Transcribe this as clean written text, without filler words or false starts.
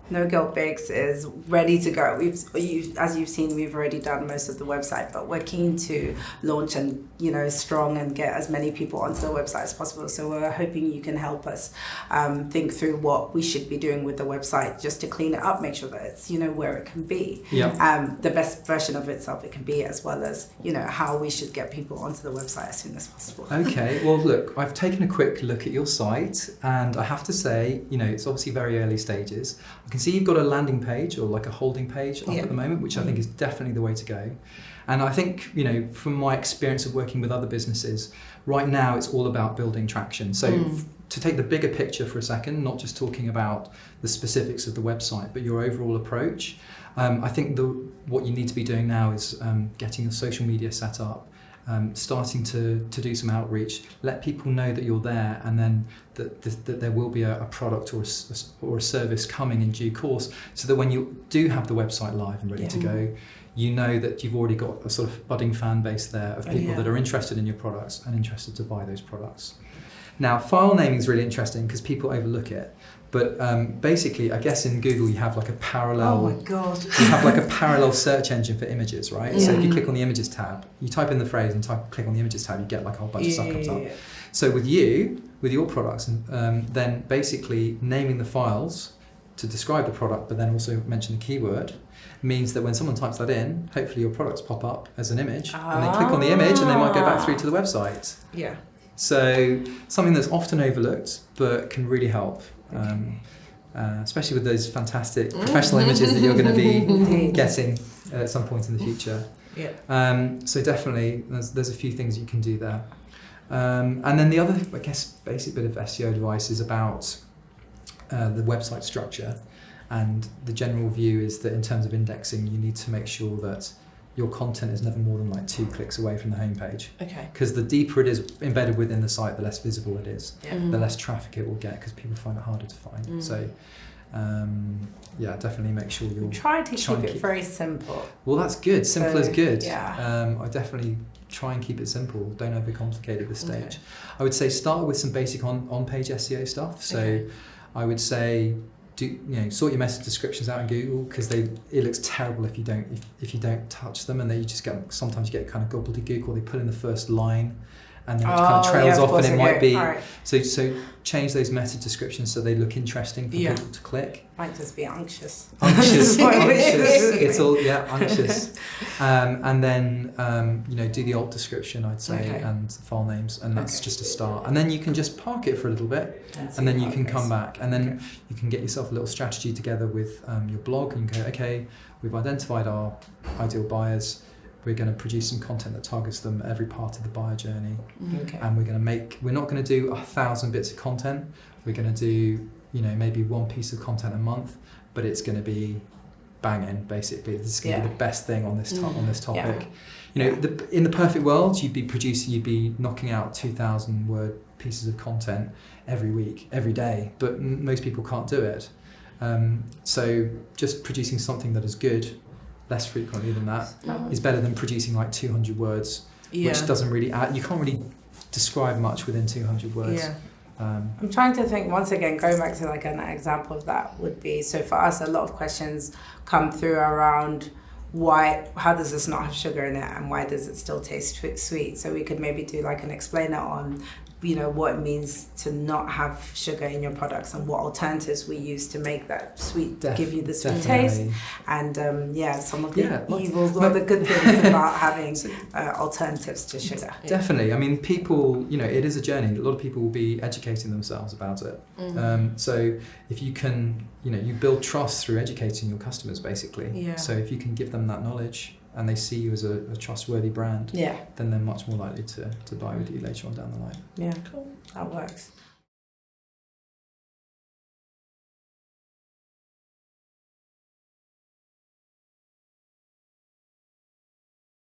No Guilt Bakes is ready to go. As you've seen, we've already done most of the website, but we're keen to launch and, strong and get as many people onto the website as possible. So we're hoping you can help us think through what we should be doing with the website just to clean it up, make sure that it's, where it can be. The best version of itself it can be, as well as, how we should get people onto the website as soon as possible. Okay, well, look, I've taken a quick look at your site, and I have to say, it's obviously very early stages. I can see you've got a landing page or like a holding page up at the moment, which I think is definitely the way to go. And I think, from my experience of working with other businesses, right now it's all about building traction. So to take the bigger picture for a second, not just talking about the specifics of the website, but your overall approach, I think what you need to be doing now is getting your social media set up, starting to do some outreach, let people know that you're there, and then that there will be a product or a service coming in due course, so that when you do have the website live and ready to go, you know that you've already got a sort of budding fan base there of people that are interested in your products and interested to buy those products. Now, file naming is really interesting because people overlook it. But basically, I guess in Google you have like a parallel. Oh my God! You have like a parallel search engine for images, right? So if you click on the images tab, you type in the phrase and click on the images tab, you get like a whole bunch of stuff comes up. So with your products, then basically naming the files to describe the product, but then also mention the keyword, means that when someone types that in, hopefully your products pop up as an image, and they click on the image, and they might go back through to the website. Yeah. So something that's often overlooked, but can really help. Especially with those fantastic professional images that you're going to be getting at some point in the future. So definitely, there's a few things you can do there. And then the other, I guess, basic bit of SEO advice is about the website structure. And the general view is that in terms of indexing, you need to make sure that your content is never more than like 2 clicks away from the homepage. Okay. Because the deeper it is embedded within the site, the less visible it is, the less traffic it will get, because people find it harder to find. So, definitely make sure you're trying to keep it very simple. Well, that's good. Simple is good. Yeah. I definitely try and keep it simple. Don't overcomplicate at this stage. I would say start with some basic on-page SEO stuff. So, I would say, sort your meta descriptions out in Google, because it looks terrible if you don't touch them, and then sometimes you get kind of gobbledygook, or they put in the first line and then it kind of trails off, and it might be so change those meta descriptions so they look interesting for people to click. Might just be anxious. It's all anxious. And then do the alt description, I'd say, and file names, and that's just a start. And then you can just park it for a little bit, and then you can come back, and then you can get yourself a little strategy together with your blog, and you go, okay, we've identified our ideal buyers. We're going to produce some content that targets them at every part of the buyer journey, and we're not going to do 1,000 bits of content. We're going to do maybe one piece of content a month, but it's going to be banging. Basically, this is going to be the best thing on this topic. In the perfect world, you'd be knocking out 2,000 word pieces of content every week, every day, but most people can't do it. So just producing something that is good less frequently than that is better than producing like 200 words, which doesn't really add. You can't really describe much within 200 words. I'm trying to think, once again, going back to like an example of that would be, so for us, a lot of questions come through around how does this not have sugar in it, and why does it still taste sweet? So we could maybe do like an explainer on what it means to not have sugar in your products, and what alternatives we use to make that sweet, give you the sweet taste, and some of the evils or the good things about having alternatives to sugar. Definitely. I mean, people, it is a journey. A lot of people will be educating themselves about it. So if you can, you build trust through educating your customers, basically. So if you can give them that knowledge, and they see you as a trustworthy brand, then they're much more likely to buy with you later on down the line. Yeah, cool. That works.